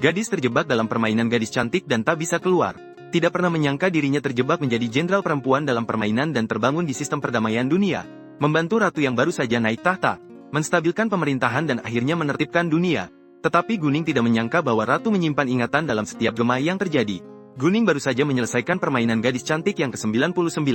Gadis terjebak dalam permainan gadis cantik dan tak bisa keluar. Tidak pernah menyangka dirinya terjebak menjadi jenderal perempuan dalam permainan dan terbangun di sistem perdamaian dunia. Membantu ratu yang baru saja naik tahta, menstabilkan pemerintahan dan akhirnya menertibkan dunia. Tetapi Guning tidak menyangka bahwa ratu menyimpan ingatan dalam setiap gema yang terjadi. Guning baru saja menyelesaikan permainan gadis cantik yang ke-99.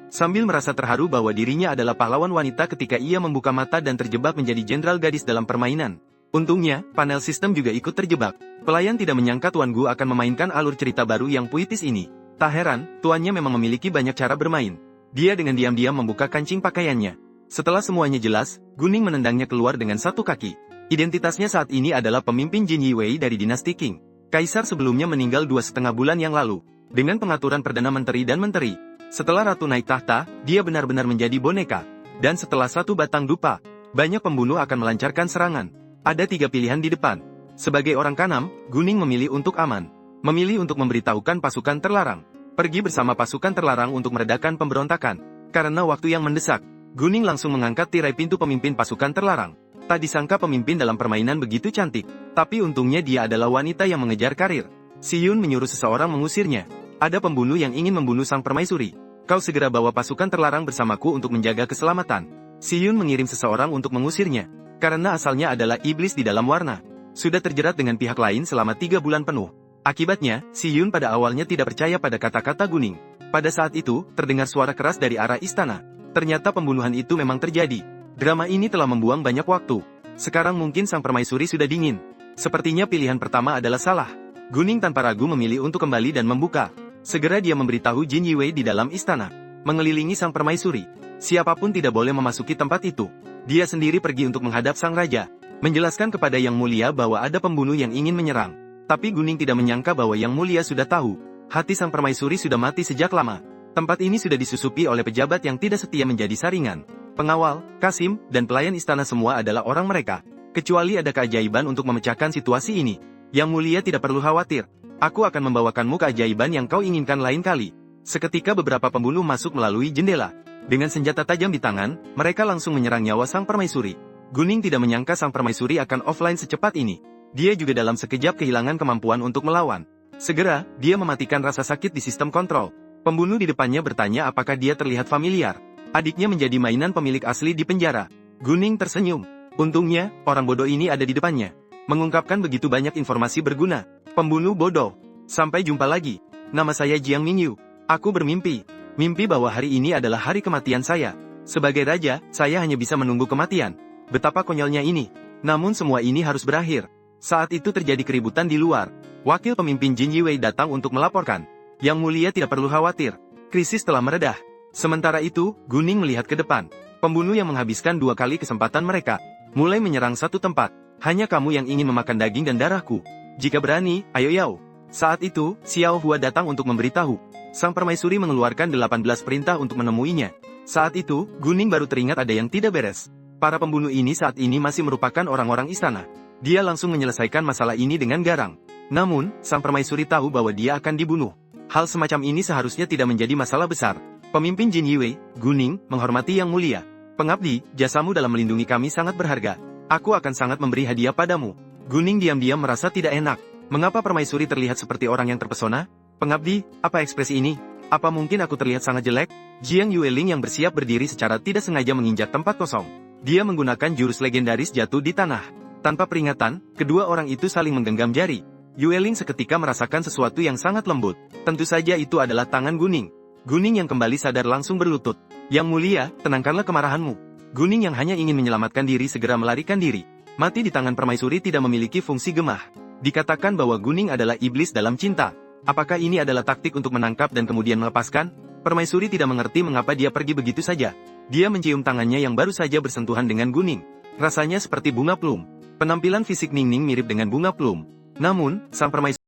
Sambil merasa terharu bahwa dirinya adalah pahlawan wanita ketika ia membuka mata dan terjebak menjadi jenderal gadis dalam permainan. Untungnya, panel sistem juga ikut terjebak. Pelayan tidak menyangka Tuan Gu akan memainkan alur cerita baru yang puitis ini. Tak heran, tuannya memang memiliki banyak cara bermain. Dia dengan diam-diam membuka kancing pakaiannya. Setelah semuanya jelas, Guning menendangnya keluar dengan satu kaki. Identitasnya saat ini adalah pemimpin Jin Yiwei dari dinasti Qing. Kaisar sebelumnya meninggal 2,5 bulan yang lalu. Dengan pengaturan Perdana Menteri dan Menteri. Setelah ratu naik tahta, dia benar-benar menjadi boneka. Dan setelah satu batang dupa, banyak pembunuh akan melancarkan serangan. Ada 3 pilihan di depan. Sebagai orang Kanam, Guning memilih untuk aman. Memilih untuk memberitahukan pasukan terlarang. Pergi bersama pasukan terlarang untuk meredakan pemberontakan. Karena waktu yang mendesak, Guning langsung mengangkat tirai pintu pemimpin pasukan terlarang. Tak disangka pemimpin dalam permainan begitu cantik. Tapi untungnya dia adalah wanita yang mengejar karir. Si Yun menyuruh seseorang mengusirnya. Ada pembunuh yang ingin membunuh sang permaisuri. Kau segera bawa pasukan terlarang bersamaku untuk menjaga keselamatan. Si Yun mengirim seseorang untuk mengusirnya. Karena asalnya adalah iblis di dalam warna. Sudah terjerat dengan pihak lain selama 3 bulan penuh. Akibatnya, si Yun pada awalnya tidak percaya pada kata-kata Guning. Pada saat itu, terdengar suara keras dari arah istana. Ternyata pembunuhan itu memang terjadi. Drama ini telah membuang banyak waktu. Sekarang mungkin sang permaisuri sudah dingin. Sepertinya pilihan pertama adalah salah. Guning tanpa ragu memilih untuk kembali dan membuka. Segera dia memberitahu Jin Yiwei di dalam istana. Mengelilingi sang permaisuri. Siapapun tidak boleh memasuki tempat itu. Dia sendiri pergi untuk menghadap sang raja, menjelaskan kepada Yang Mulia bahwa ada pembunuh yang ingin menyerang. Tapi Guning tidak menyangka bahwa Yang Mulia sudah tahu. Hati sang permaisuri sudah mati sejak lama. Tempat ini sudah disusupi oleh pejabat yang tidak setia menjadi saringan. Pengawal, Kasim, dan pelayan istana semua adalah orang mereka. Kecuali ada keajaiban untuk memecahkan situasi ini. Yang Mulia tidak perlu khawatir. Aku akan membawakanmu keajaiban yang kau inginkan lain kali. Seketika beberapa pembunuh masuk melalui jendela. Dengan senjata tajam di tangan, mereka langsung menyerang nyawa sang permaisuri. Guning tidak menyangka sang permaisuri akan offline secepat ini. Dia juga dalam sekejap kehilangan kemampuan untuk melawan. Segera, dia mematikan rasa sakit di sistem kontrol. Pembunuh di depannya bertanya apakah dia terlihat familiar. Adiknya menjadi mainan pemilik asli di penjara. Guning tersenyum. Untungnya, orang bodoh ini ada di depannya. Mengungkapkan begitu banyak informasi berguna. Pembunuh bodoh. Sampai jumpa lagi. Nama saya Jiang Mingyu. Aku bermimpi. Mimpi bahwa hari ini adalah hari kematian saya. Sebagai raja, saya hanya bisa menunggu kematian. Betapa konyolnya ini. Namun semua ini harus berakhir. Saat itu terjadi keributan di luar. Wakil pemimpin Jin Yiwei datang untuk melaporkan. Yang Mulia tidak perlu khawatir. Krisis telah meredah. Sementara itu, Guning melihat ke depan. Pembunuh yang menghabiskan 2 kali kesempatan mereka. Mulai menyerang satu tempat. Hanya kamu yang ingin memakan daging dan darahku. Jika berani, ayo yau. Saat itu, Xiao Hua datang untuk memberitahu. Sang permaisuri mengeluarkan 18 perintah untuk menemuinya. Saat itu, Guning baru teringat ada yang tidak beres. Para pembunuh ini saat ini masih merupakan orang-orang istana. Dia langsung menyelesaikan masalah ini dengan garang. Namun, sang permaisuri tahu bahwa dia akan dibunuh. Hal semacam ini seharusnya tidak menjadi masalah besar. Pemimpin Jin Yiwei, Guning, menghormati Yang Mulia. Pengabdi, jasamu dalam melindungi kami sangat berharga. Aku akan sangat memberi hadiah padamu. Guning diam-diam merasa tidak enak. Mengapa permaisuri terlihat seperti orang yang terpesona? Pengabdi, apa ekspresi ini? Apa mungkin aku terlihat sangat jelek? Jiang Yueling yang bersiap berdiri secara tidak sengaja menginjak tempat kosong. Dia menggunakan jurus legendaris jatuh di tanah. Tanpa peringatan, kedua orang itu saling menggenggam jari. Yueling seketika merasakan sesuatu yang sangat lembut. Tentu saja itu adalah tangan Guning. Guning yang kembali sadar langsung berlutut. Yang Mulia, tenangkanlah kemarahanmu. Guning yang hanya ingin menyelamatkan diri segera melarikan diri. Mati di tangan permaisuri tidak memiliki fungsi gemah. Dikatakan bahwa Guning adalah iblis dalam cinta. Apakah ini adalah taktik untuk menangkap dan kemudian melepaskan? Permaisuri tidak mengerti mengapa dia pergi begitu saja. Dia mencium tangannya yang baru saja bersentuhan dengan Guning. Rasanya seperti bunga plum. Penampilan fisik Ningning mirip dengan bunga plum. Namun, sang permaisuri